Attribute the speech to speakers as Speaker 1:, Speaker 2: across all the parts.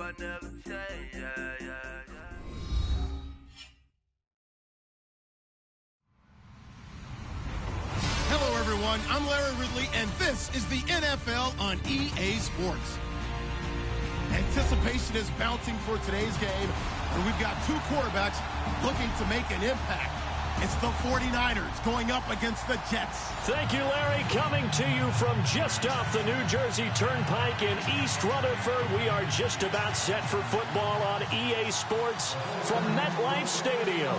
Speaker 1: I never change. Yeah.
Speaker 2: Hello, everyone. I'm Larry Ridley, and this is the NFL on EA Sports. Anticipation is mounting for today's game, and we've got two quarterbacks looking to make an impact. It's the 49ers going up against the Jets.
Speaker 3: Thank you, Larry. Coming to you from just off the New Jersey Turnpike in East Rutherford, we are just about set for football on EA Sports from MetLife Stadium.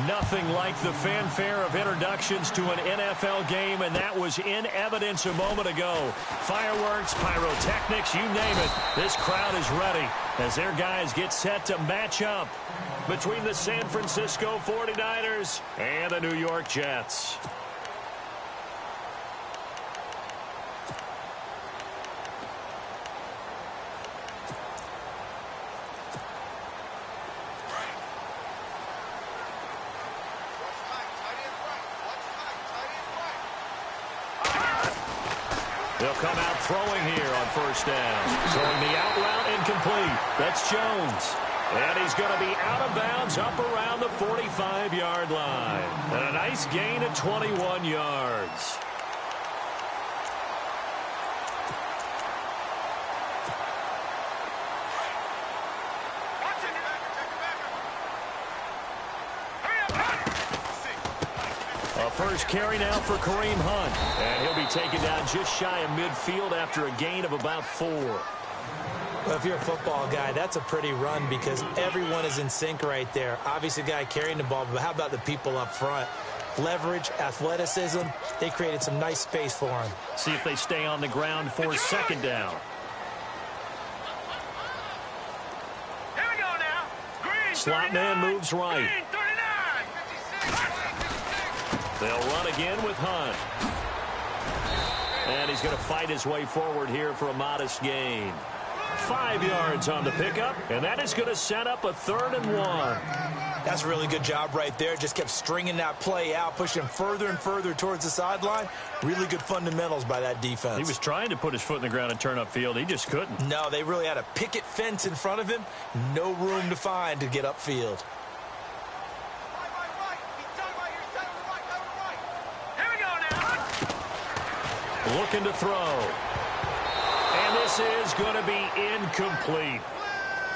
Speaker 3: Nothing like the fanfare of introductions to an NFL game, and that was in evidence a moment ago. Fireworks, pyrotechnics, you name it. This crowd is ready as their guys get set to match up between the San Francisco 49ers and the New York Jets. They'll come out throwing here on first down. Throwing the out route incomplete. That's Jones. And he's going to be out of bounds up around the 45-yard line. And a nice gain of 21 yards. A first carry now for Kareem Hunt. And he'll be taken down just shy of midfield after a gain of about 4.
Speaker 4: Well, if you're a football guy, that's a pretty run because everyone is in sync right there. Obviously, the guy carrying the ball, but how about the people up front? Leverage, athleticism, they created some nice space for him.
Speaker 3: See if they stay on the ground for second down.
Speaker 1: Here we go now. Green,
Speaker 3: Slot man moves right.
Speaker 1: Green, 39.
Speaker 3: They'll run again with Hunt. And he's going to fight his way forward here for a modest gain. 5 yards on the pickup, and that is going to set up a 3rd and 1.
Speaker 4: That's a really good job right there. Just kept stringing that play out, pushing further and further towards the sideline. Really good fundamentals by that defense.
Speaker 3: He was trying to put his foot in the ground and turn upfield. He just couldn't.
Speaker 4: No, they really had a picket fence in front of him. No room to find to get upfield.
Speaker 1: Here we go now.
Speaker 3: Looking to throw. And this is going to be incomplete.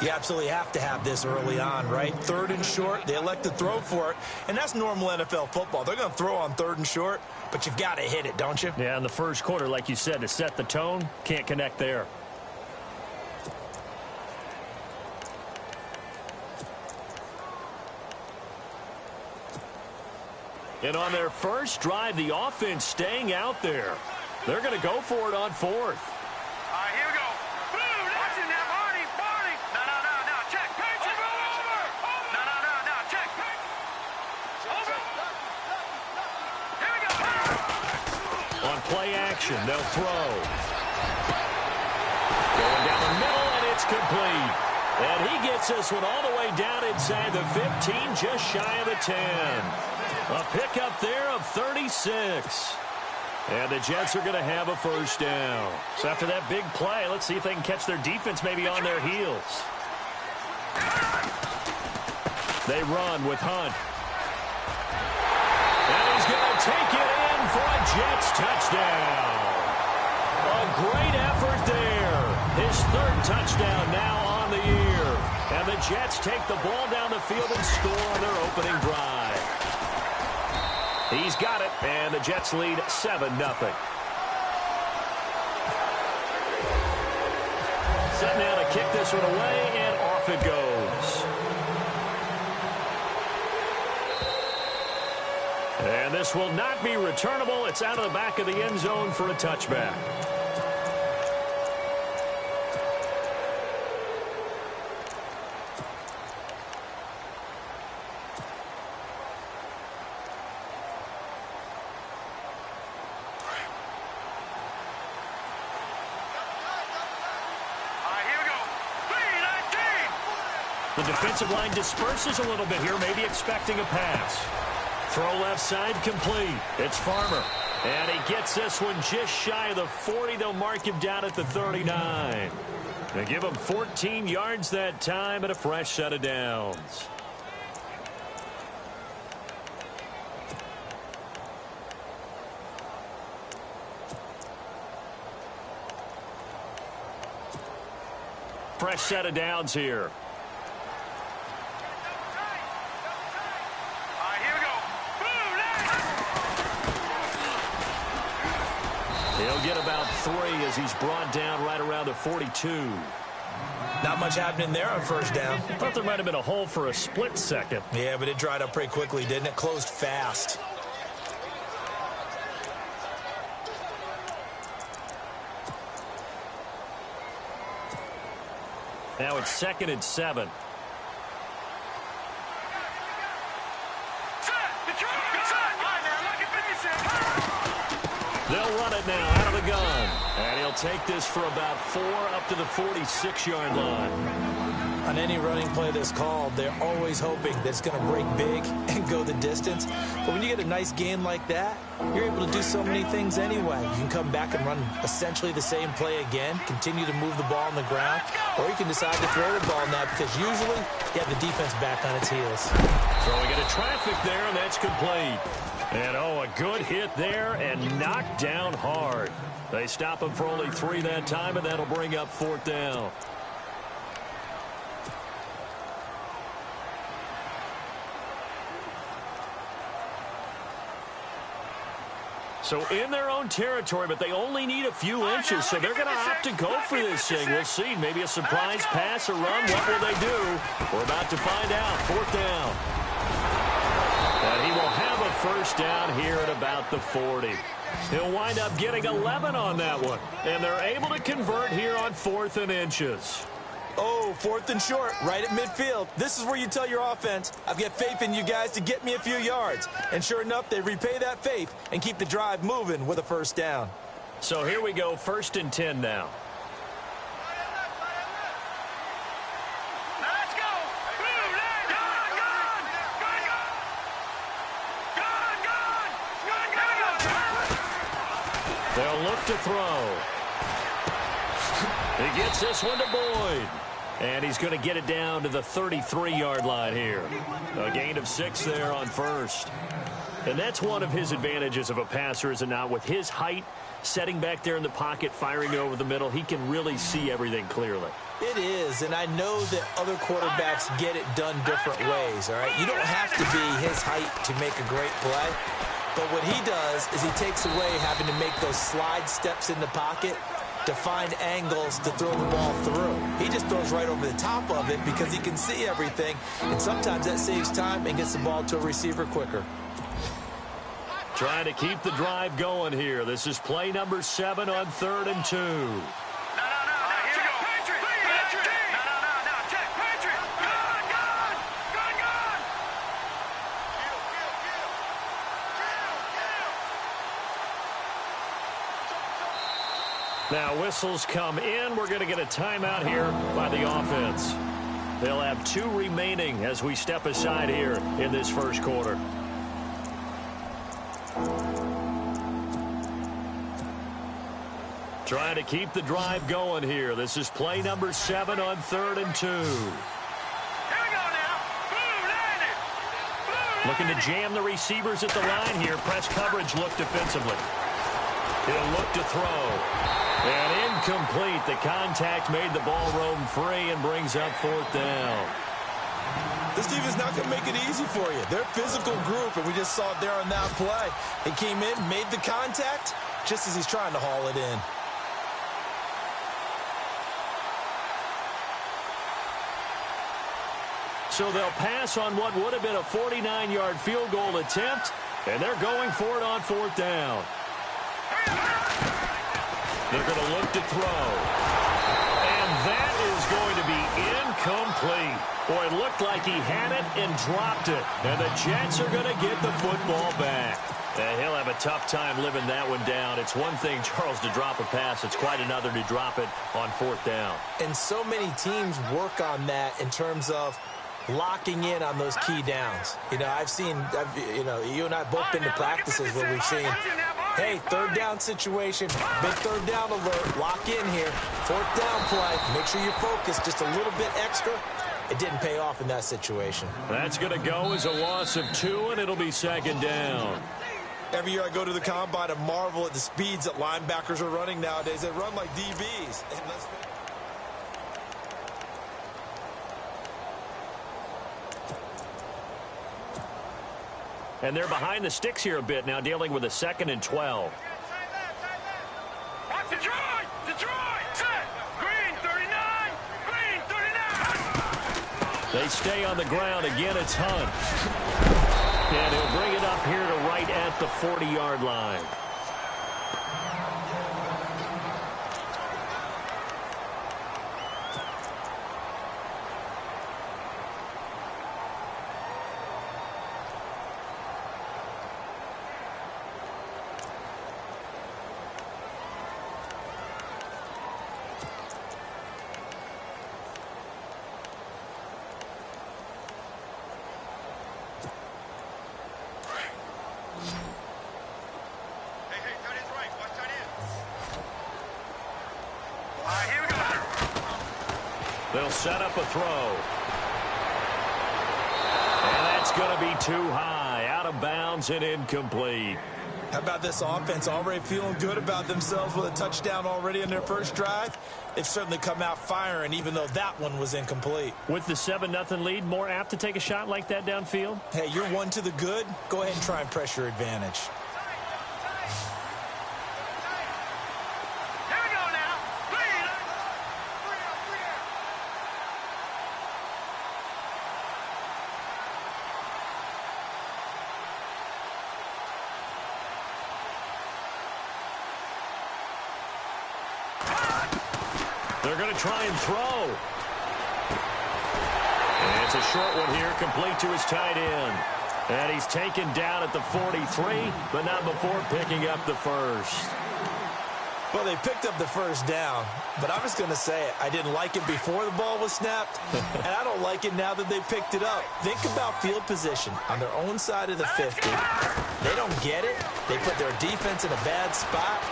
Speaker 4: You absolutely have to have this early on, right? 3rd and short, they elect to throw for it, and that's normal NFL football. They're going to throw on 3rd and short, but you've got to hit it, don't you?
Speaker 3: Yeah, in the first quarter, like you said, to set the tone, can't connect there. And on their first drive, the offense staying out there. They're going to go for it on 4th.
Speaker 1: All right, here we go. Boom, watch it now, Barney. No, check. Paige it. Over. No, check. Over. Here we go.
Speaker 3: On play action, they'll throw. Going down the middle, and it's complete. And he gets this one all the way down inside the 15, just shy of the 10. A pickup there of 36. And the Jets are going to have a first down. So after that big play, let's see if they can catch their defense maybe on their heels. They run with Hunt. And he's going to take it in for a Jets touchdown. A great effort there. His 3rd touchdown now on the year. And the Jets take the ball down the field and score on their opening drive. He's got it, and the Jets lead 7-0. Set now to kick this one away, and off it goes. And this will not be returnable. It's out of the back of the end zone for a touchback. The defensive line disperses a little bit here, maybe expecting a pass. Throw left side complete. It's Farmer. And he gets this one just shy of the 40. They'll mark him down at the 39. They give him 14 yards that time and a fresh set of downs. Fresh set of downs here. He'll get about 3 as he's brought down right around the 42.
Speaker 4: Not much happening there on first down.
Speaker 3: Thought there might have been a hole for a split second.
Speaker 4: Yeah, but it dried up pretty quickly, didn't it? Closed fast.
Speaker 3: Now it's 2nd and 7. They'll run it now out of the gun. And he'll take this for about 4 up to the 46-yard line.
Speaker 4: On any running play that's called, they're always hoping that it's going to break big and go the distance. But when you get a nice gain like that, you're able to do so many things anyway. You can come back and run essentially the same play again, continue to move the ball on the ground, or you can decide to throw the ball now because usually you have the defense back on its heels.
Speaker 3: Throwing into traffic there, and that's complete. And, a good hit there and knocked down hard. They stop him for only 3 that time, and that'll bring up 4th down. So in their own territory, but they only need a few inches, so they're going to opt to go for this thing. We'll see. Maybe a surprise pass or run. What will they do? We're about to find out. 4th down. And he will have a first down here at about the 40. He'll wind up getting 11 on that one. And they're able to convert here on 4th and inches.
Speaker 4: Oh, 4th and short, right at midfield. This is where you tell your offense, I've got faith in you guys to get me a few yards. And sure enough, they repay that faith and keep the drive moving with a first down.
Speaker 3: So here we go, 1st and 10 now.
Speaker 1: Let's go.
Speaker 3: They'll look to throw. He gets this one to Boyd. And he's going to get it down to the 33-yard line here. A gain of 6 there on first. And that's one of his advantages of a passer, is it not? With his height, setting back there in the pocket, firing it over the middle, he can really see everything clearly.
Speaker 4: It is, and I know that other quarterbacks get it done different ways, all right? You don't have to be his height to make a great play. But what he does is he takes away having to make those slide steps in the pocket to find angles to throw the ball through. He just throws right over the top of it because he can see everything, and sometimes that saves time and gets the ball to a receiver quicker.
Speaker 3: Trying to keep the drive going here. This is play number 7 on 3rd and 2. Now whistles come in. We're going to get a timeout here by the offense. They'll have 2 remaining as we step aside here in this first quarter. Trying to keep the drive going here. This is play number 7 on 3rd and 2.
Speaker 1: Here we go now. Boom, landed. Boom,
Speaker 3: looking to jam the receivers at the line here. Press coverage look defensively. He'll look to throw. And incomplete. The contact made the ball roam free and brings up 4th down.
Speaker 4: This team is not going to make it easy for you. They're a physical group, and we just saw it there on that play. He came in, made the contact, just as he's trying to haul it in.
Speaker 3: So they'll pass on what would have been a 49-yard field goal attempt, and they're going for it on 4th down. They're going to look to throw. And that is going to be incomplete. Boy, it looked like he had it and dropped it. And the Jets are going to get the football back. And he'll have a tough time living that one down. It's one thing, Charles, to drop a pass. It's quite another to drop it on 4th down.
Speaker 4: And so many teams work on that in terms of locking in on those key downs. You know, you and I both been to practices where we've seen Hey, third down situation, big third down alert, lock in here, fourth down play, make sure you're focused just a little bit extra. It didn't pay off in that situation.
Speaker 3: That's going to go as a loss of 2, and it'll be second down.
Speaker 4: Every year I go to the combine and marvel at the speeds that linebackers are running nowadays. They run like DBs.
Speaker 3: And they're behind the sticks here a bit now, dealing with a 2nd and 12.
Speaker 1: Detroit! Detroit! Set! Green 39! Green 39!
Speaker 3: They stay on the ground. Again, it's Hunt. And he'll bring it up here to right at the 40-yard line. They'll set up a throw. And that's going to be too high, out of bounds and incomplete.
Speaker 4: How about this offense already feeling good about themselves with a touchdown already in their first drive? They've certainly come out firing, even though that one was incomplete.
Speaker 3: With the 7-0 lead, more apt to take a shot like that downfield?
Speaker 4: Hey, you're one to the good. Go ahead and try and press your advantage.
Speaker 3: They're going to try and throw. And it's a short one here, complete to his tight end. And he's taken down at the 43, but not before picking up the first.
Speaker 4: Well, they picked up the first down, but I'm just going to say it. I didn't like it before the ball was snapped, and I don't like it now that they picked it up. Think about field position on their own side of the 50. They don't get it. They put their defense in a bad spot.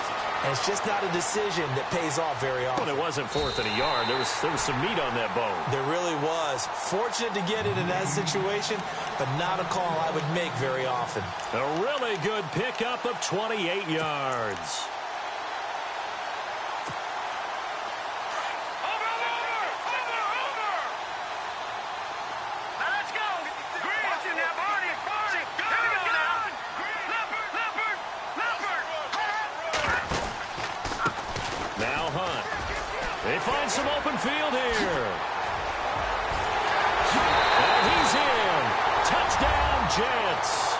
Speaker 4: And it's just not a decision that pays off very often.
Speaker 3: Well, it wasn't 4th and a yard. There was some meat on that bone.
Speaker 4: There really was. Fortunate to get it in that situation, but not a call I would make very often.
Speaker 3: A really good pickup of 28 yards. They find some open field here. And he's in. Touchdown, Jets.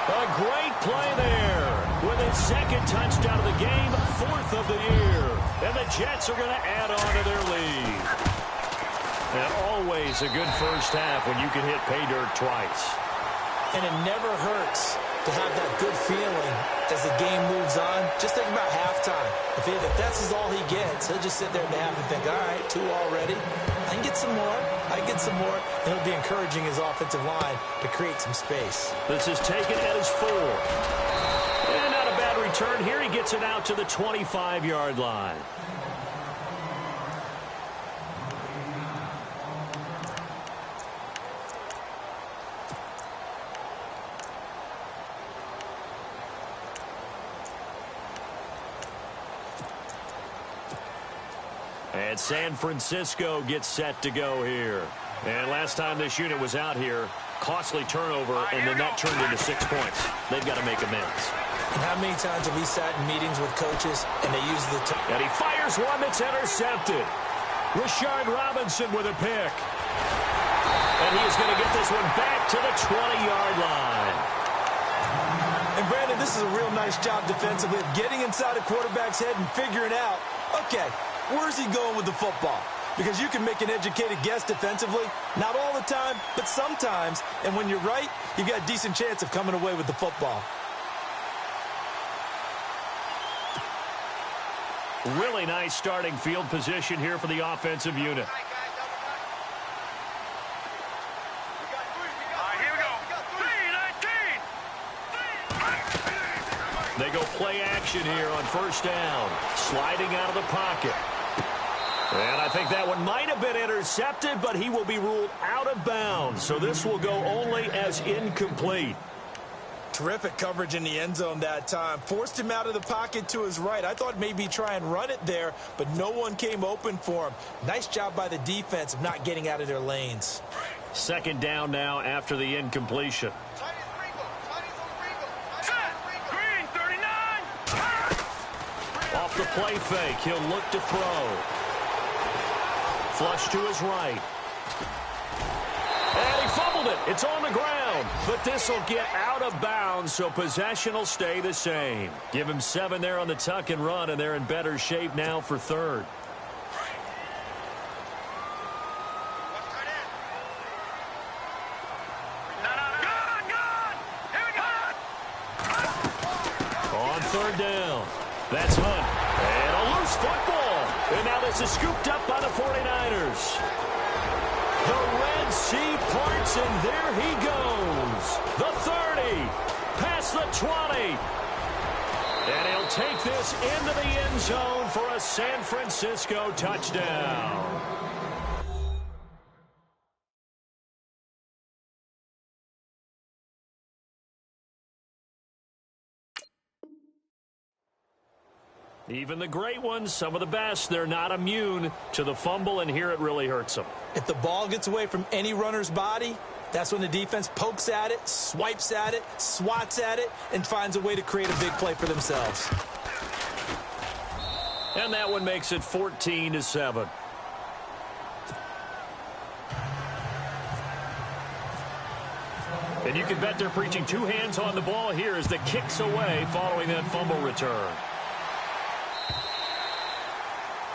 Speaker 3: A great play there. With his 2nd touchdown of the game, 4th of the year. And the Jets are going to add on to their lead. And always a good first half when you can hit pay dirt twice.
Speaker 4: And it never hurts to have that good feeling as the game moves on. Just think about halftime. If that's all he gets, he'll just sit there at the half and think, all right, 2 already. I can get some more. I can get some more. And he'll be encouraging his offensive line to create some space.
Speaker 3: This is taken at his 4. And not a bad return here. He gets it out to the 25-yard line. And San Francisco gets set to go here. And last time this unit was out here, costly turnover, and then that turned into 6 points. They've got to make amends.
Speaker 4: And how many times have we sat in meetings with coaches and they use the...
Speaker 3: And he fires one that's intercepted. Rashard Robinson with a pick. And he is going to get this one back to the 20-yard line.
Speaker 4: And Brandon, this is a real nice job defensively of getting inside a quarterback's head and figuring out, okay, where's he going with the football? Because you can make an educated guess defensively. Not all the time, but sometimes. And when you're right, you've got a decent chance of coming away with the football.
Speaker 3: Really nice starting field position here for the offensive unit. They go play action here on first down. Sliding out of the pocket. And I think that one might have been intercepted, but he will be ruled out of bounds. So this will go only as incomplete.
Speaker 4: Terrific coverage in the end zone that time. Forced him out of the pocket to his right. I thought maybe try and run it there, but no one came open for him. Nice job by the defense of not getting out of their lanes.
Speaker 3: Second down now after the incompletion. Off the play fake, he'll look to throw. Flush to his right. And he fumbled it. It's on the ground. But this will get out of bounds, so possession will stay the same. Give him 7 there on the tuck and run, and they're in better shape now for third. On third down. That's Hunt. And a loose football. And now this is scooped up by the 49ers. The Red Sea parts, and there he goes. The 30. Past the 20. And he'll take this into the end zone for a San Francisco touchdown. Even the great ones, some of the best, they're not immune to the fumble, and here it really hurts them.
Speaker 4: If the ball gets away from any runner's body, that's when the defense pokes at it, swipes at it, swats at it, and finds a way to create a big play for themselves.
Speaker 3: And that one makes it 14-7. And you can bet they're preaching 2 hands on the ball here as the kick's away following that fumble return.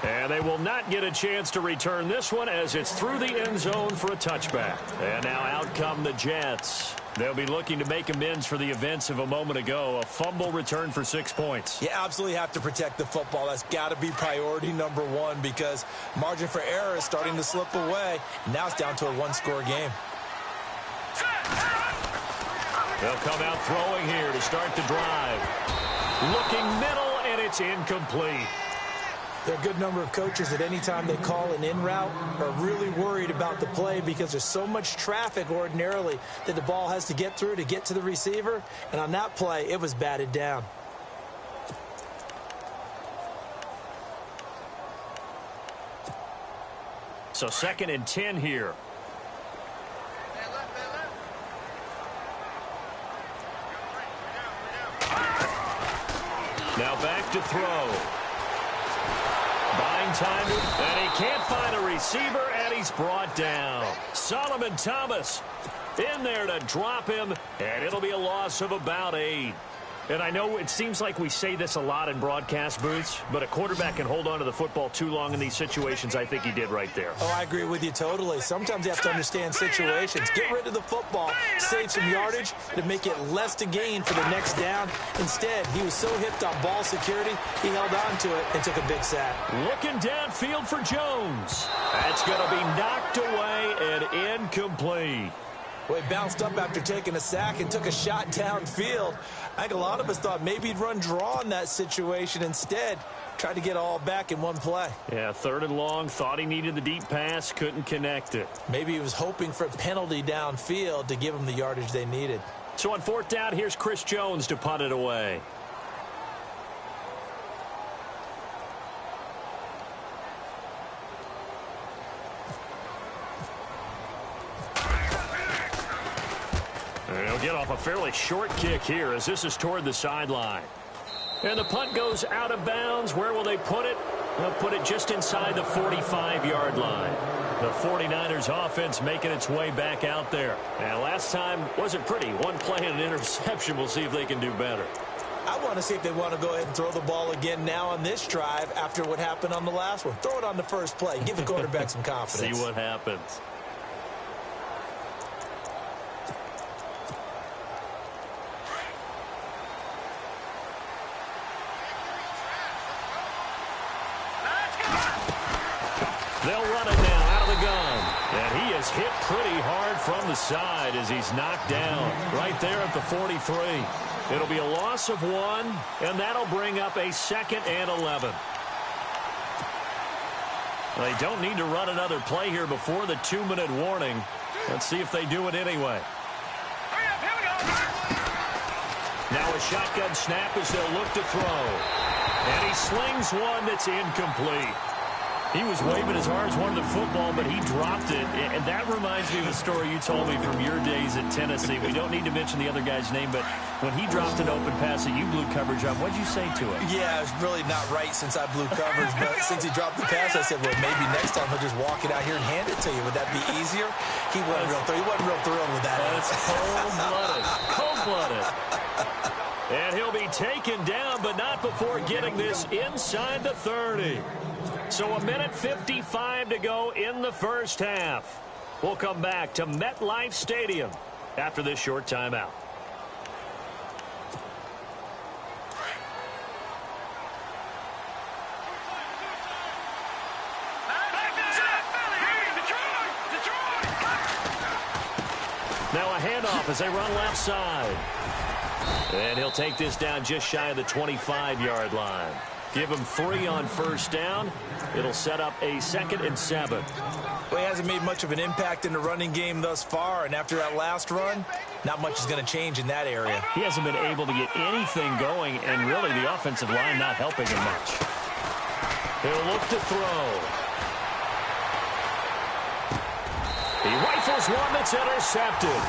Speaker 3: And they will not get a chance to return this one as it's through the end zone for a touchback. And now out come the Jets. They'll be looking to make amends for the events of a moment ago. A fumble return for 6 points.
Speaker 4: You absolutely have to protect the football. That's got to be priority number 1 because margin for error is starting to slip away. Now it's down to a 1-score game.
Speaker 3: They'll come out throwing here to start the drive. Looking middle, and it's incomplete.
Speaker 4: There are a good number of coaches that any time they call an in route are really worried about the play because there's so much traffic ordinarily that the ball has to get through to get to the receiver. And on that play, it was batted down.
Speaker 3: So 2nd and 10 here. Now back to throw. Buying time, and he can't find a receiver, and he's brought down. Solomon Thomas in there to drop him, and it'll be a loss of about 8. And I know it seems like we say this a lot in broadcast booths, but a quarterback can hold on to the football too long in these situations. I think he did right there.
Speaker 4: Oh, I agree with you totally. Sometimes you have to understand situations. Get rid of the football, save some yardage to make it less to gain for the next down. Instead, he was so hipped on ball security, he held on to it and took a big sack.
Speaker 3: Looking downfield for Jones. That's going to be knocked away and incomplete.
Speaker 4: Well, he bounced up after taking a sack and took a shot downfield. I think a lot of us thought maybe he'd run draw in that situation. Instead, tried to get all back in one play.
Speaker 3: Yeah, 3rd and long, thought he needed the deep pass, couldn't connect it.
Speaker 4: Maybe he was hoping for a penalty downfield to give him the yardage they needed.
Speaker 3: So on 4th down, here's Chris Jones to punt it away. He'll get off a fairly short kick here as this is toward the sideline. And the punt goes out of bounds. Where will they put it? They'll put it just inside the 45-yard line. The 49ers offense making its way back out there. And last time wasn't pretty. One play and an interception. We'll see if they can do better.
Speaker 4: I want to see if they want to go ahead and throw the ball again now on this drive after what happened on the last one. Throw it on the first play. Give the quarterback some confidence.
Speaker 3: See what happens. They'll run it now out of the gun. And he is hit pretty hard from the side as he's knocked down right there at the 43. It'll be a loss of 1, and that'll bring up a 2nd and 11. They don't need to run another play here before the 2-minute warning. Let's see if they do it anyway. Now a shotgun snap as they'll look to throw. And he slings one that's incomplete. He was waving as hard as wanted the football, but he dropped it. And that reminds me of a story you told me from your days at Tennessee. We don't need to mention the other guy's name, but when he dropped an open pass that you blew coverage on, what did you say to him?
Speaker 4: Yeah, it's really not right since I blew coverage, but since he dropped the pass, I said, well, maybe next time he'll just walk it out here and hand it to you. Would that be easier? He wasn't real thrilled with that.
Speaker 3: That's cold-blooded. Cold-blooded. And he'll be taken down, but not before getting this inside the 30. So 1:55 to go in the first half. We'll come back to MetLife Stadium after this short timeout. Now a handoff as they run left side. And he'll take this down just shy of the 25-yard line. Give him 3 on first down. It'll set up a 2nd and 7.
Speaker 4: Well, he hasn't made much of an impact in the running game thus far, and after that last run, not much is going to change in that area.
Speaker 3: He hasn't been able to get anything going, and really the offensive line not helping him much. He'll look to throw. He rifles one that's intercepted.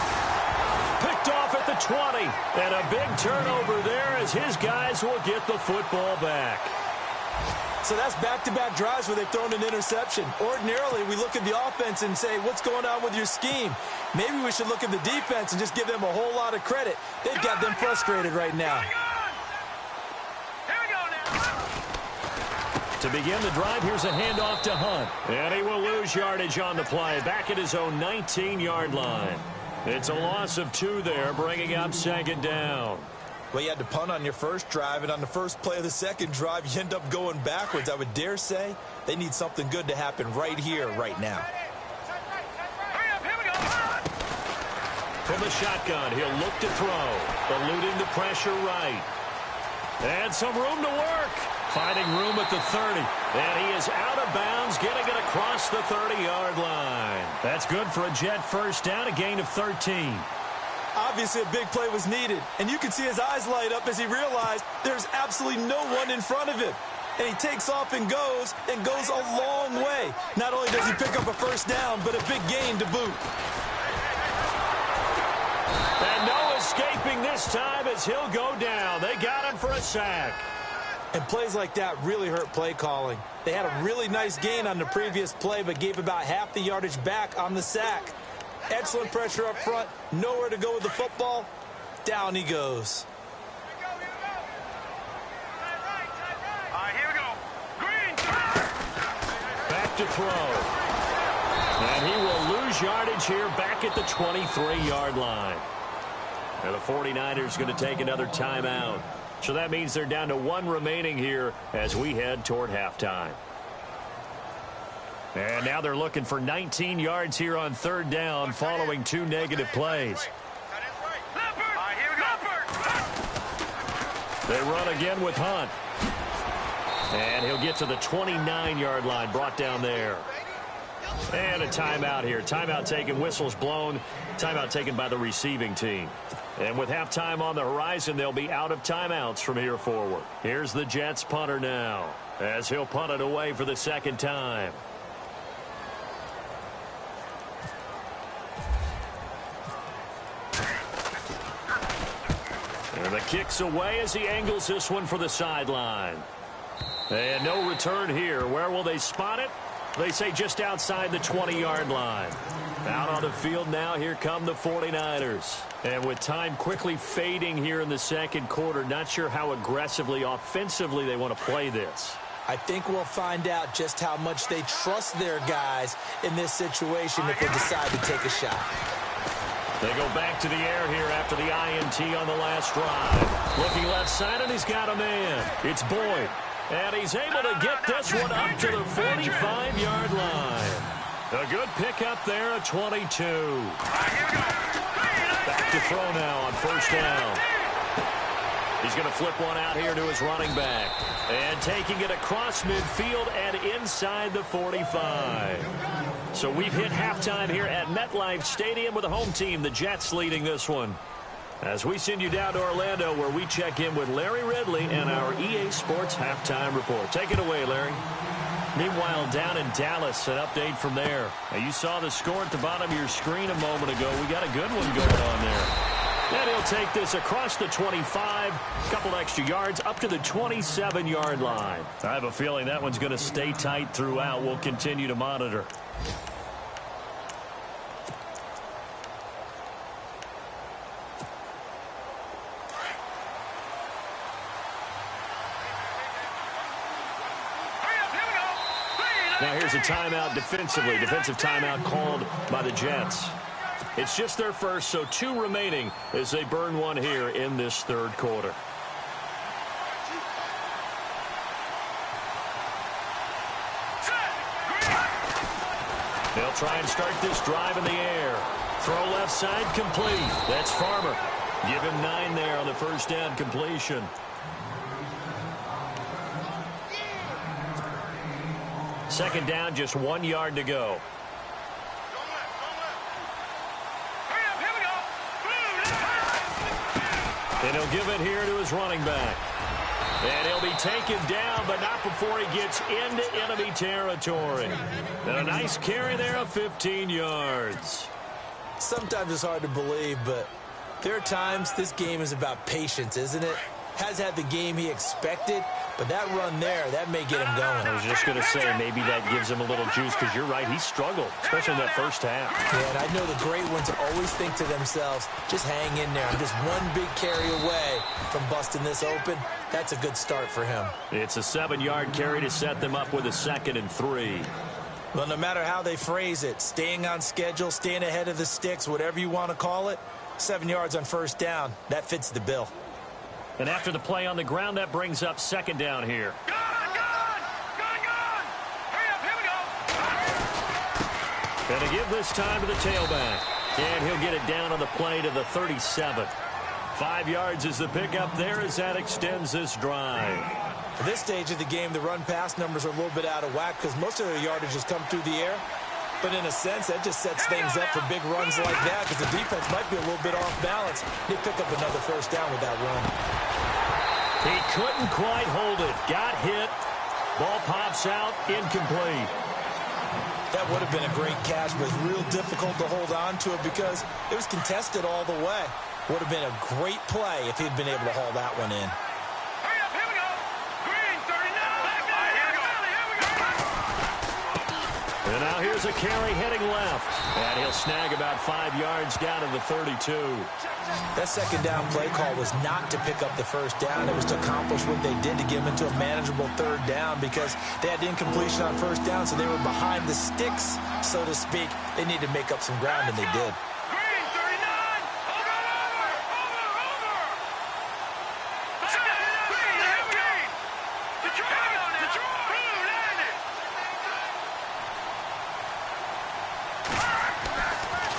Speaker 3: Picked off at the 20. And a big turnover there as his guys will get the football back.
Speaker 4: So that's back-to-back drives where they've thrown an interception. Ordinarily, we look at the offense and say, what's going on with your scheme? Maybe we should look at the defense and just give them a whole lot of credit. They've got them frustrated right now.
Speaker 3: To begin the drive, here's a handoff to Hunt. And he will lose yardage on the play, back at his own 19-yard line. It's a loss of 2 there, bringing up 2nd down.
Speaker 4: Well, you had to punt on your first drive, and on the first play of the second drive, you end up going backwards. I would dare say they need something good to happen right here, right now.
Speaker 3: From the shotgun, he'll look to throw. Eluding the pressure right. And some room to work. Finding room at the 30. And he is out of bounds, getting it across the 30-yard line. That's good for a Jet first down, a gain of 13.
Speaker 4: Obviously, a big play was needed, and you can see his eyes light up as he realized there's absolutely no one in front of him. And he takes off and goes a long way. Not only does he pick up a first down, but a big gain to boot.
Speaker 3: And no escaping this time as he'll go down. They got him for a sack.
Speaker 4: And plays like that really hurt play calling. They had a really nice gain on the previous play, but gave about half the yardage back on the sack. Excellent pressure up front. Nowhere to go with the football. Down he goes.
Speaker 1: All right, here we go. Green.
Speaker 3: Back to throw. And he will lose yardage here back at the 23-yard line. And the 49ers going to take another timeout. So that means they're down to 1 remaining here as we head toward halftime. And now they're looking for 19 yards here on 3rd down following 2 negative plays.
Speaker 1: All right, here we go.
Speaker 3: They run again with Hunt. And he'll get to the 29-yard line, brought down there. And a timeout here. Timeout taken, whistles blown. Timeout taken by the receiving team. And with halftime on the horizon, they'll be out of timeouts from here forward. Here's the Jets punter now, as he'll punt it away for the 2nd time. And the kick's away as he angles this one for the sideline. And no return here. Where will they spot it? They say just outside the 20-yard line. Out on the field now, here come the 49ers. And with time quickly fading here in the 2nd quarter, not sure how aggressively, offensively they want to play this.
Speaker 4: I think we'll find out just how much they trust their guys in this situation if they decide to take a shot.
Speaker 3: They go back to the air here after the INT on the last drive. Looking left side, and he's got a man. It's Boyd. And he's able to get this one up to the 45-yard line. A good pickup there at 22.
Speaker 1: All right, here we go.
Speaker 3: Back to throw now on 1st down. He's going to flip one out here to his running back. And taking it across midfield and inside the 45. So we've hit halftime here at MetLife Stadium with the home team, the Jets, leading this one. As we send you down to Orlando, where we check in with Larry Ridley and our EA Sports halftime report. Take it away, Larry. Meanwhile, down in Dallas, an update from there. Now, you saw the score at the bottom of your screen a moment ago. We got a good one going on there. And he'll take this across the 25, a couple extra yards, up to the 27-yard line. I have a feeling that one's going to stay tight throughout. We'll continue to monitor. Now here's a timeout defensively. Defensive timeout called by the Jets. It's just their first, so 2 remaining as they burn one here in this third quarter. They'll try and start this drive in the air. Throw left side complete. That's Farmer. Give him 9 there on the first down completion. Second down, just 1 yard to go. And he'll give it here to his running back. And he'll be taken down, but not before he gets into enemy territory. And a nice carry there of 15 yards.
Speaker 4: Sometimes it's hard to believe, but there are times this game is about patience, isn't it? Has had the game he expected, but that run there, that may get him going.
Speaker 3: I was just going to say, maybe that gives him a little juice, because you're right, he struggled, especially in that first half.
Speaker 4: Yeah, and I know the great ones always think to themselves, just hang in there. I'm just one big carry away from busting this open. That's a good start for him.
Speaker 3: It's a 7-yard carry to set them up with a 2nd and 3.
Speaker 4: Well, no matter how they phrase it, staying on schedule, staying ahead of the sticks, whatever you want to call it, 7 yards on first down, that fits the bill.
Speaker 3: And after the play on the ground, that brings up 2nd down here. And to give this time to the tailback. And he'll get it down on the play to the 37. 5 yards is the pickup there as that extends this drive.
Speaker 4: At this stage of the game, the run-pass numbers are a little bit out of whack because most of their yardage has come through the air. But in a sense, that just sets things up for big runs like that because the defense might be a little bit off balance. They pick up another first down with that run.
Speaker 3: He couldn't quite hold it. Got hit. Ball pops out. Incomplete.
Speaker 4: That would have been a great catch, but it's real difficult to hold on to it because it was contested all the way. Would have been a great play if he'd been able to haul that one in.
Speaker 3: And now here's a carry heading left. And he'll snag about 5 yards down to the 32.
Speaker 4: That second down play call was not to pick up the first down. It was to accomplish what they did to get them into a manageable third down because they had incompletion on first down, so they were behind the sticks, so to speak. They needed to make up some ground, and they did.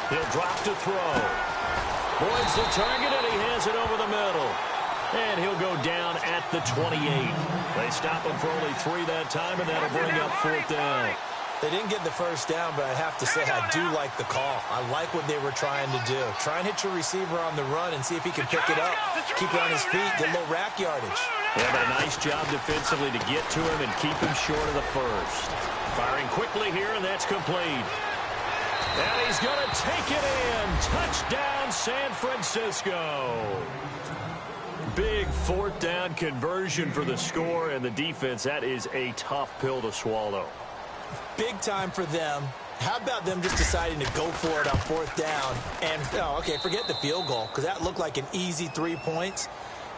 Speaker 3: He'll drop to throw. Boyd's the target, and he has it over the middle. And he'll go down at the 28. They stop him for only 3 that time, and that'll bring up 4th down.
Speaker 4: They didn't get the first down, but I have to say I do like the call. I like what they were trying to do. Try and hit your receiver on the run and see if he can pick it up. Keep it on his feet, get a little rack yardage.
Speaker 3: Yeah, but a nice job defensively to get to him and keep him short of the first. Firing quickly here, and that's complete. And he's going to take it in. Touchdown, San Francisco. Big 4th down conversion for the score, and the defense, that is a tough pill to swallow.
Speaker 4: Big time for them. How about them just deciding to go for it on 4th down? And, oh, okay, forget the field goal, because that looked like an easy 3 points.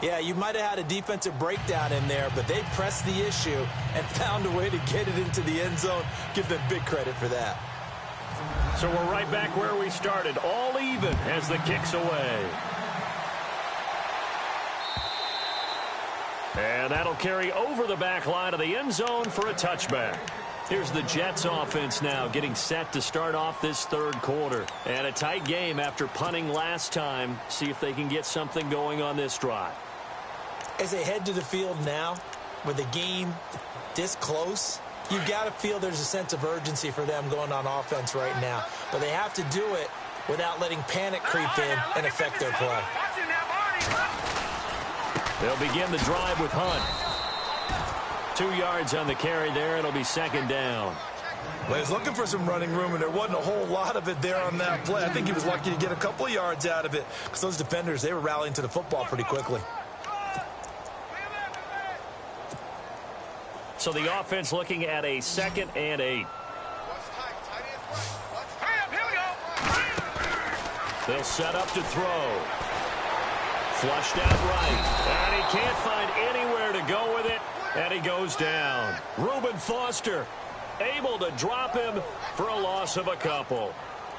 Speaker 4: Yeah, you might have had a defensive breakdown in there, but they pressed the issue and found a way to get it into the end zone. Give them big credit for that.
Speaker 3: So we're right back where we started, all even as the kick's away. And that'll carry over the back line of the end zone for a touchback. Here's the Jets offense now getting set to start off this third quarter. And a tight game after punting last time. See if they can get something going on this drive.
Speaker 4: As they head to the field now, with the game this close, you've got to feel there's a sense of urgency for them going on offense right now. But they have to do it without letting panic creep in and affect their play.
Speaker 3: They'll begin the drive with Hunt. 2 yards on the carry there. It'll be second down.
Speaker 4: Well, he's looking for some running room, and there wasn't a whole lot of it there on that play. I think he was lucky to get a couple of yards out of it because those defenders, they were rallying to the football pretty quickly.
Speaker 3: So the offense looking at a 2nd and 8. They'll set up to throw. Flushed out right. And he can't find anywhere to go with it. And he goes down. Reuben Foster able to drop him for a loss of a couple.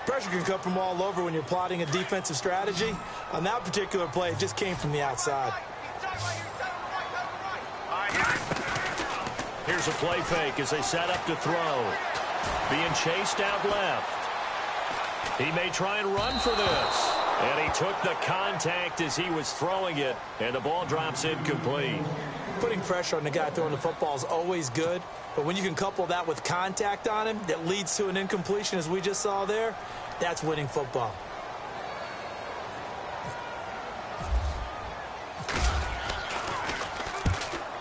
Speaker 4: Pressure can come from all over when you're plotting a defensive strategy. On that particular play, it just came from the outside.
Speaker 3: Here's a play fake as they set up to throw. Being chased out left. He may try and run for this. And he took the contact as he was throwing it. And the ball drops incomplete.
Speaker 4: Putting pressure on the guy throwing the football is always good. But when you can couple that with contact on him that leads to an incompletion, as we just saw there, that's winning football.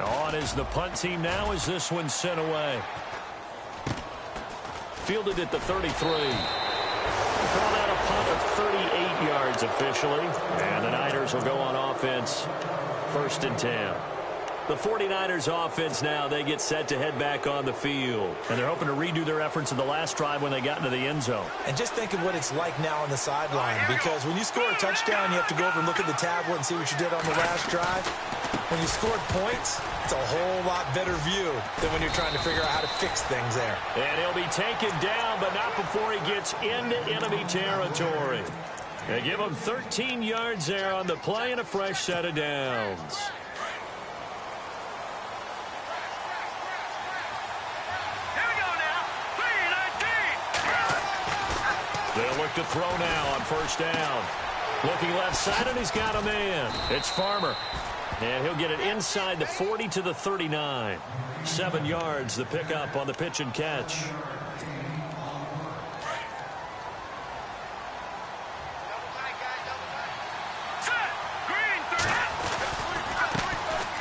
Speaker 3: On is the punt team now as this one's sent away. Fielded at the 33. Called out a punt of 38 yards officially. And the Niners will go on offense. 1st and 10. The 49ers offense now, they get set to head back on the field. And they're hoping to redo their efforts in the last drive when they got into the end zone.
Speaker 4: And just think of what it's like now on the sideline. Because when you score a touchdown, you have to go over and look at the tablet and see what you did on the last drive. When you scored points, it's a whole lot better view than when you're trying to figure out how to fix things there.
Speaker 3: And he'll be taken down, but not before he gets into enemy territory. They give him 13 yards there on the play and a fresh set of downs. They'll look to throw now on 1st down. Looking left side, and he's got a man. It's Farmer. And he'll get it inside the 40 to the 39. 7 yards, the pickup on the pitch and catch.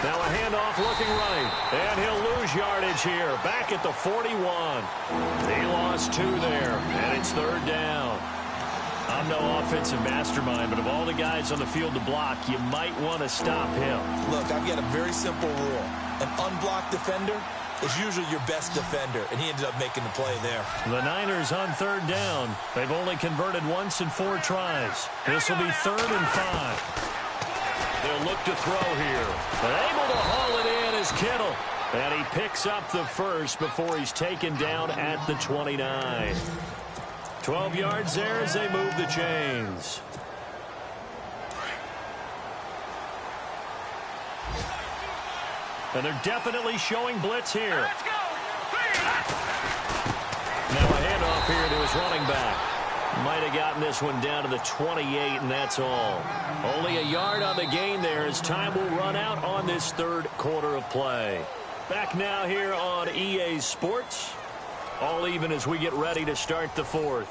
Speaker 3: Now a handoff looking right. And he'll lose yardage here. Back at the 41. He lost 2 there. And it's 3rd down. I'm no offensive mastermind, but of all the guys on the field to block, you might want to stop him.
Speaker 4: Look, I've got a very simple rule. An unblocked defender is usually your best defender, and he ended up making the play there.
Speaker 3: The Niners on 3rd down. They've only converted once in 4 tries. This will be 3rd and 5. They'll look to throw here. But able to haul it in is Kittle. And he picks up the first before he's taken down at the 29. 12 yards there as they move the chains. And they're definitely showing blitz here.
Speaker 1: Let's go.
Speaker 3: Now a handoff here to his running back. Might have gotten this one down to the 28, and that's all. Only a yard on the gain there as time will run out on this 3rd quarter of play. Back now here on EA Sports. All even as we get ready to start the 4th.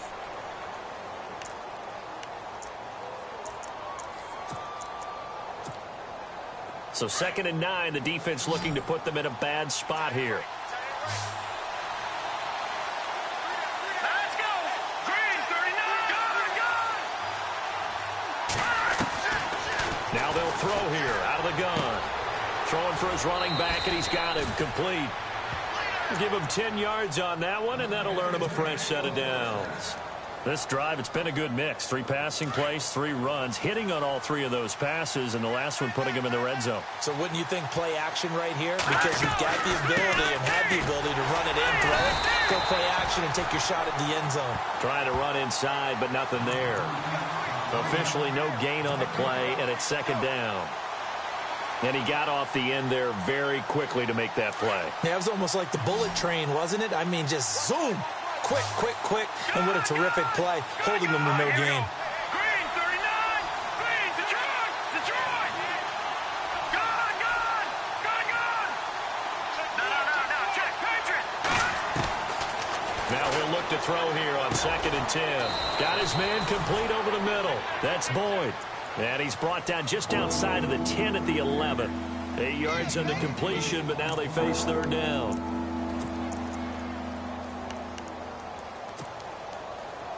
Speaker 3: So 2nd and 9, the defense looking to put them in a bad spot here.
Speaker 1: Let's go. Green 39.
Speaker 3: Now they'll throw here out of the gun. Throwing for his running back, and he's got him complete. Give him 10 yards on that one, and that'll earn him a fresh set of downs. This drive, it's been a good mix. 3 passing plays, 3 runs, hitting on all 3 of those passes, and the last one putting him in the red zone.
Speaker 4: So wouldn't you think play action right here? Because you've got the ability and have the ability to run it in, throw it, go play action, and take your shot at the end zone.
Speaker 3: Trying to run inside, but nothing there. Officially no gain on the play, and it's 2nd down. And he got off the end there very quickly to make that play.
Speaker 4: Yeah, it was almost like the bullet train, wasn't it? I mean, just zoom. Quick, quick, quick. And what a terrific play, holding them to no gain.
Speaker 1: Green 39. Green, Detroit. Detroit. Go, go.
Speaker 3: Now he'll look to throw here on 2nd and 10. Got his man complete over the middle. That's Boyd. And he's brought down just outside of the 10 at the 11. 8 yards on the completion, but now they face 3rd down.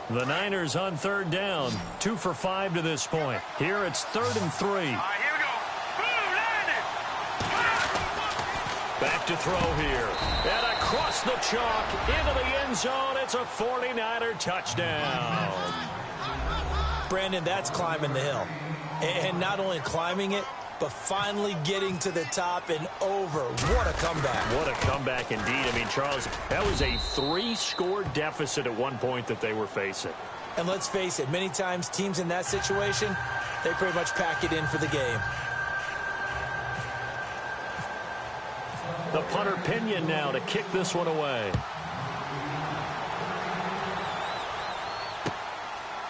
Speaker 3: The Niners on 3rd down. 2 for 5 to this point. Here it's 3rd and 3.
Speaker 1: All right, here we go. Boom, landed.
Speaker 3: Back to throw here. And across the chalk into the end zone. It's a 49er touchdown.
Speaker 4: Brandon, that's climbing the hill. And not only climbing it, but finally getting to the top and over. What a comeback.
Speaker 3: What a comeback indeed. I mean, Charles, that was a 3-score deficit at one point that they were facing.
Speaker 4: And let's face it, many times teams in that situation, they pretty much pack it in for the game.
Speaker 3: The punter Pinion now to kick this one away.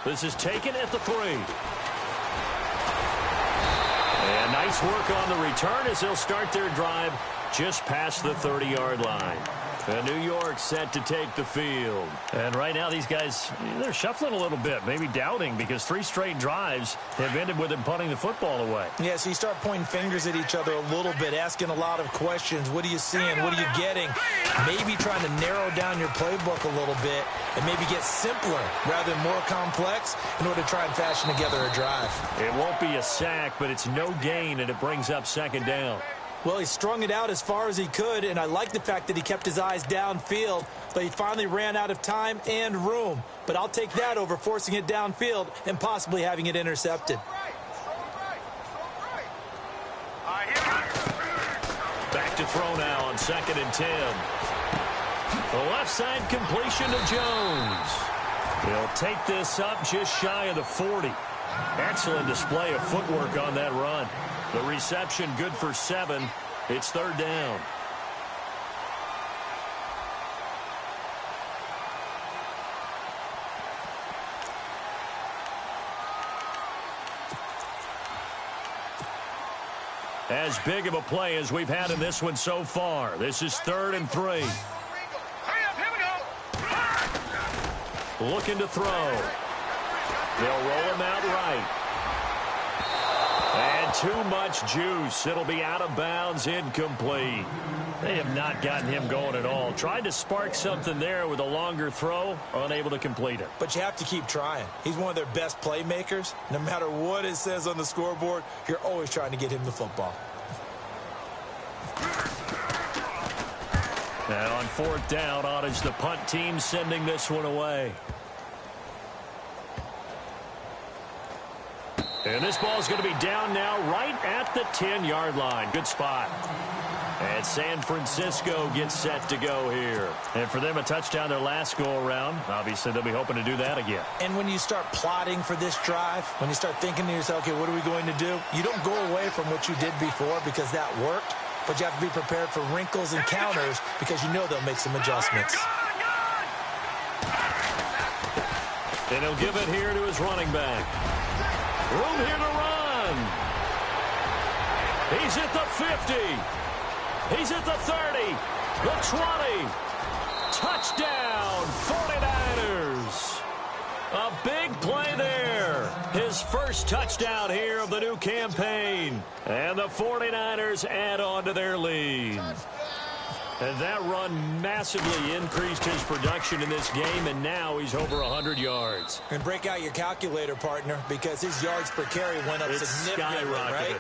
Speaker 3: This is taken at the 3. And nice work on the return as they'll start their drive just past the 30-yard line. And New York set to take the field. And right now these guys, they're shuffling a little bit, maybe doubting, because 3 straight drives have ended with them punting the football away.
Speaker 4: Yeah, so you start pointing fingers at each other a little bit, asking a lot of questions. What are you seeing? What are you getting? Maybe trying to narrow down your playbook a little bit and maybe get simpler rather than more complex in order to try and fashion together a drive.
Speaker 3: It won't be a sack, but it's no gain, and it brings up 2nd down.
Speaker 4: Well, he strung it out as far as he could, and I like the fact that he kept his eyes downfield, but he finally ran out of time and room. But I'll take that over forcing it downfield and possibly having it intercepted.
Speaker 3: Back to throw now on 2nd and 10. The left side completion to Jones. He'll take this up just shy of the 40. Excellent display of footwork on that run. The reception good for 7. It's 3rd down. As big of a play as we've had in this one so far. This is 3rd and 3.
Speaker 1: Hurry up, here we go.
Speaker 3: Looking to throw. They'll roll him out right. And too much juice. It'll be out of bounds, incomplete. They have not gotten him going at all. Tried to spark something there with a longer throw, unable to complete it.
Speaker 4: But you have to keep trying. He's one of their best playmakers. No matter what it says on the scoreboard, you're always trying to get him the football.
Speaker 3: Now on 4th down, on is the punt team sending this one away. And this ball is going to be down now right at the 10-yard line. Good spot. And San Francisco gets set to go here. And for them, a touchdown their last go-around. Obviously, they'll be hoping to do that again.
Speaker 4: And when you start plotting for this drive, when you start thinking to yourself, okay, what are we going to do? You don't go away from what you did before because that worked. But you have to be prepared for wrinkles and counters because you know they'll make some adjustments.
Speaker 3: And he'll give it here to his running back. Room here to run. He's at the 50. He's at the 30. The 20. Touchdown, 49ers. A big play there. His first touchdown here of the new campaign. And the 49ers add on to their lead. And that run massively increased his production in this game, and now he's over 100 yards.
Speaker 4: And break out your calculator, partner, because his yards per carry went up significantly, right?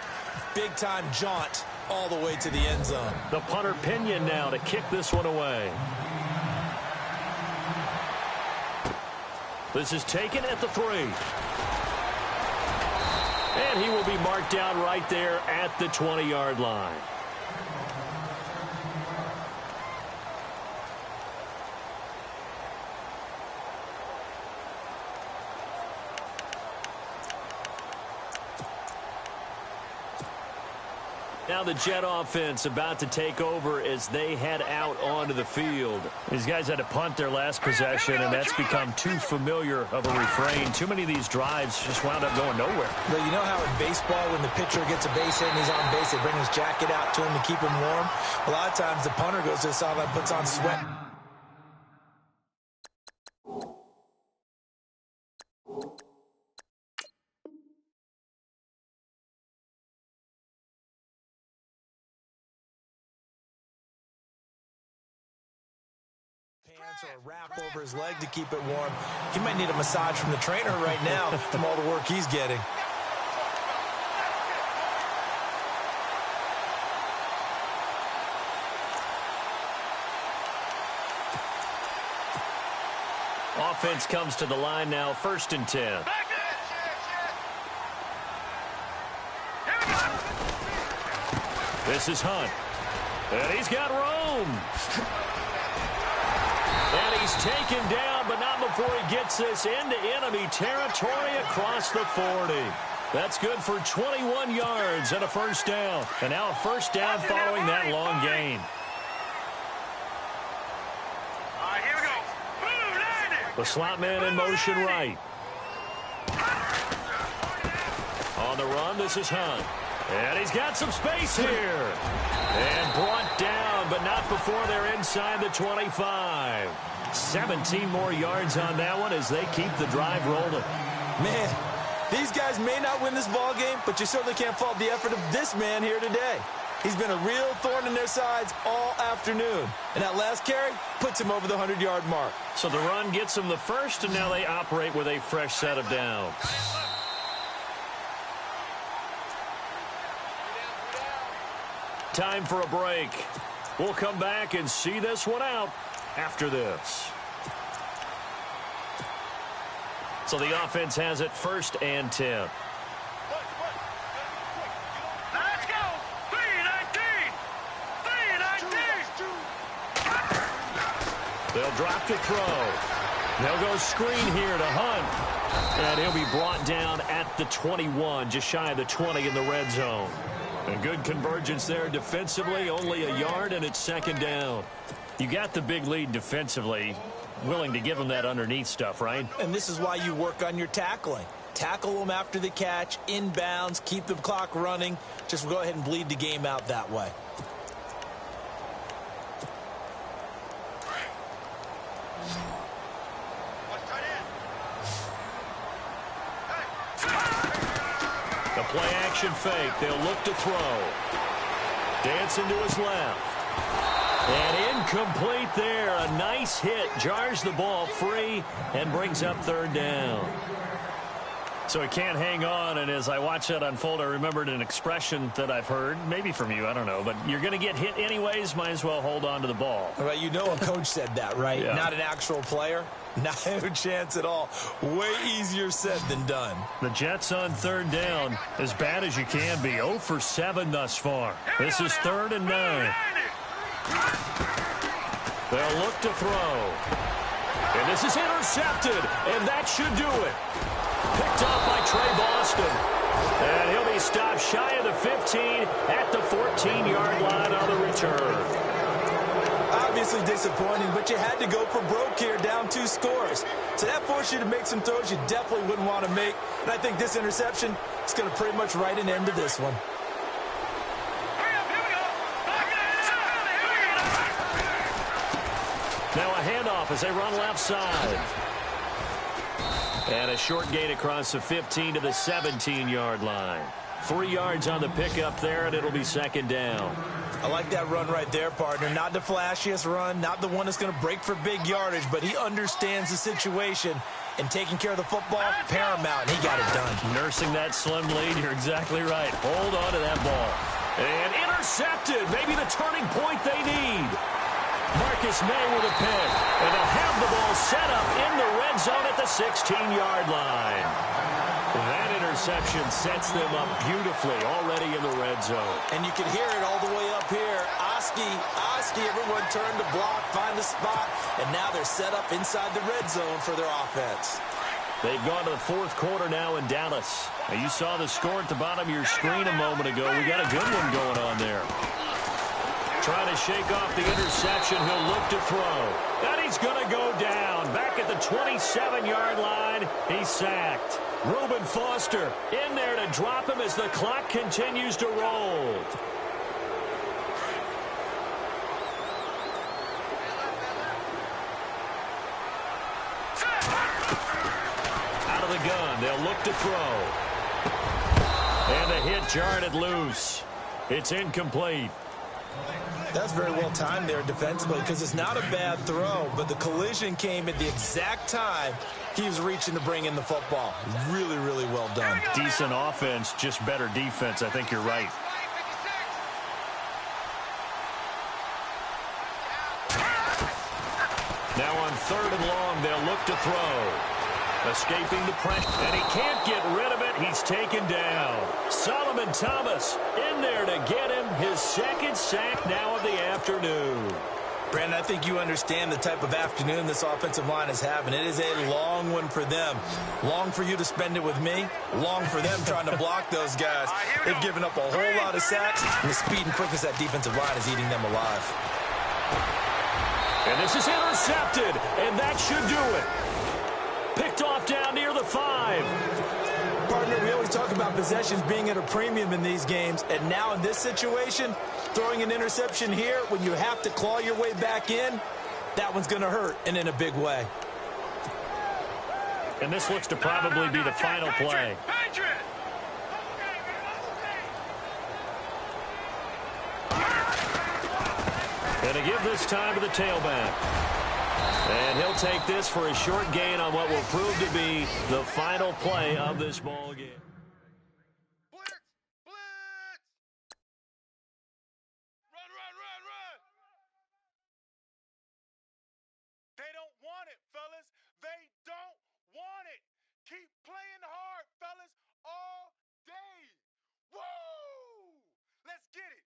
Speaker 4: Big-time jaunt all the way to the end zone.
Speaker 3: The punter Pinion now to kick this one away. This is taken at the 3. And he will be marked down right there at the 20-yard line. Now the Jet offense about to take over as they head out onto the field. These guys had to punt their last possession, and that's become too familiar of a refrain. Too many of these drives just wound up going nowhere.
Speaker 4: Well, you know how in baseball, when the pitcher gets a base hit and he's on base, they bring his jacket out to him to keep him warm? A lot of times the punter goes to the sideline, puts on sweat. pants or a wrap over his leg to keep it warm. He might need a massage from the trainer right now from all the work he's getting.
Speaker 3: Offense comes to the line now, 1st and 10. This is Hunt. And he's got room. And he's taken down, but not before he gets this into enemy territory across the 40. That's good for 21 yards and a 1st down. And now a 1st down following that long gain. The slot man in motion right. On the run, this is Hunt. And he's got some space here. And brought down, but not before they're inside the 25. 17 more yards on that one as they keep the drive rolling.
Speaker 4: Man, these guys may not win this ball game, but you certainly can't fault the effort of this man here today. He's been a real thorn in their sides all afternoon. And that last carry puts him over the 100-yard mark.
Speaker 3: So the run gets them the 1st, and now they operate with a fresh set of downs. Time for a break. We'll come back and see this one out after this. So the offense has it 1st and 10. They'll drop to throw. They'll go screen here to Hunt. And he'll be brought down at the 21, just shy of the 20 in the red zone. And good convergence there defensively, only a yard, and it's 2nd down. You got the big lead defensively, willing to give them that underneath stuff, right?
Speaker 4: And this is why you work on your tackling. Tackle them after the catch, inbounds, keep the clock running. Just go ahead and bleed the game out that way.
Speaker 3: The play action fake. They'll look to throw. Dancing to his left. And incomplete there. A nice hit. Jars the ball free and brings up 3rd down. So he can't hang on, and as I watch that unfold, I remembered an expression that I've heard, maybe from you, I don't know, but you're going to get hit anyways, might as well hold on to the ball.
Speaker 4: Right, you know a coach said that, right?
Speaker 3: Yeah.
Speaker 4: Not an actual player. Not a chance at all. Way easier said than done.
Speaker 3: The Jets on 3rd down, as bad as you can be. 0 for 7 thus far. This is 3rd and 9. They'll look to throw. And this is intercepted, and that should do it. Picked off by Trey Boston. And he'll be stopped shy of the 15 at the 14-yard line on the return.
Speaker 4: Obviously disappointing, but you had to go for broke here, down 2 scores. So that forced you to make some throws you definitely wouldn't want to make. And I think this interception is going to pretty much write an end to this one.
Speaker 3: Now a handoff as they run left side. And a short gain across the 15 to the 17-yard line. 3 yards on the pickup there, and it'll be 2nd down.
Speaker 4: I like that run right there, partner. Not the flashiest run, not the one that's going to break for big yardage, but he understands the situation, and taking care of the football, paramount, and he got it done.
Speaker 3: Nursing that slim lead, you're exactly right. Hold on to that ball. And intercepted, maybe the turning point they need. Marcus May with a pick, and they'll have the ball set up in the red zone at the 16-yard line. That interception sets them up beautifully already in the red zone.
Speaker 4: And you can hear it all the way up here. Oski, everyone turned to block, find a spot, and now they're set up inside the red zone for their offense.
Speaker 3: They've gone to the 4th quarter now in Dallas. Now you saw the score at the bottom of your screen a moment ago. We got a good one going on there. Trying to shake off the interception. He'll look to throw. And he's going to go down. Back at the 27-yard line. He's sacked. Reuben Foster in there to drop him as the clock continues to roll. Out of the gun. They'll look to throw. And the hit jarred it loose. It's incomplete.
Speaker 4: That's very well timed there defensively because it's not a bad throw, but the collision came at the exact time he was reaching to bring in the football. Really, really well done.
Speaker 3: Decent offense, just better defense. I think you're right. Now on 3rd and long, they'll look to throw. Escaping the pressure, and he can't get rid of it. He's taken down. Solomon Thomas in there to get him his 2nd sack now of the afternoon.
Speaker 4: Brandon, I think you understand the type of afternoon this offensive line is having. It is a long one for them. Long for you to spend it with me. Long for them trying to block those guys. They've given up a whole lot of sacks, and the speed and quickness of that defensive line is eating them alive.
Speaker 3: And this is intercepted, and that should do it. Picked off down near the 5.
Speaker 4: Partner, we always talk about possessions being at a premium in these games, and now in this situation, throwing an interception here when you have to claw your way back in, that one's going to hurt, and in a big way.
Speaker 3: And this looks to probably be the final play. Going to give this time to the tailback. And he'll take this for a short gain on what will prove to be the final play of this ball game.
Speaker 1: Blitz! Blitz! Run, run, run, run! They don't want it, fellas. They don't want it. Keep playing hard, fellas, all day. Woo! Let's get it.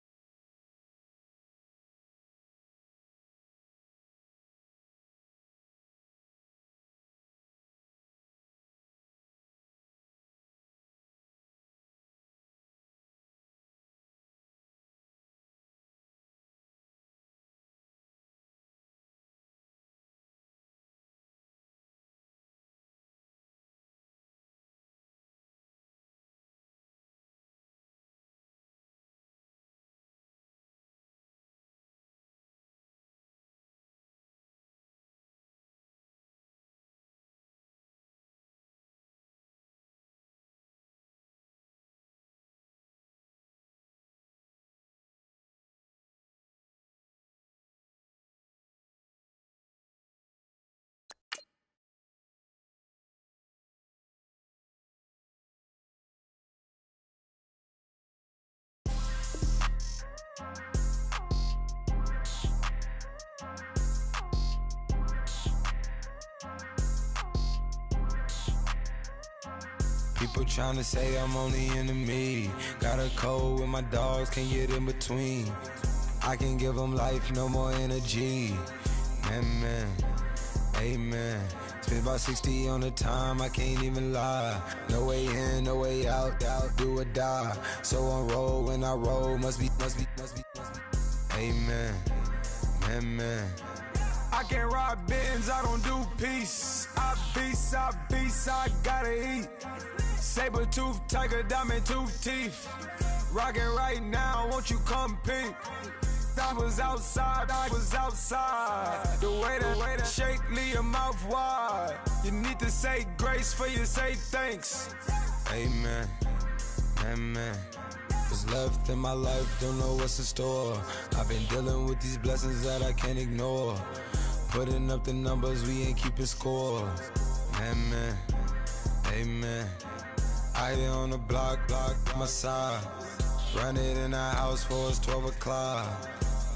Speaker 5: People trying to say I'm on the enemy. Got a code with my dogs, can't get in between. I can give them life, no more energy. Man, amen. Spent about 60 on the time, I can't even lie. No way in, no way out, do or die. So on roll, when I roll, must be. Amen, man. I can't ride Benz, I don't do peace. I beast, I gotta eat. Saber tooth, tiger, diamond tooth teeth. Rockin' right now, won't you come peep? I was outside. The way to shake, leave your mouth wide. You need to say grace for you say thanks. Amen, amen. What's left in my life, don't know what's in store. I've been dealing with these blessings that I can't ignore. Putting up the numbers, we ain't keeping score. Amen, amen. I here on the block, my side. Run it in the house for it's 12 o'clock.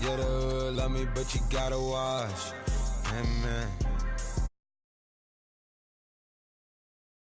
Speaker 5: Yeah, the hood love me, but you gotta watch. Amen.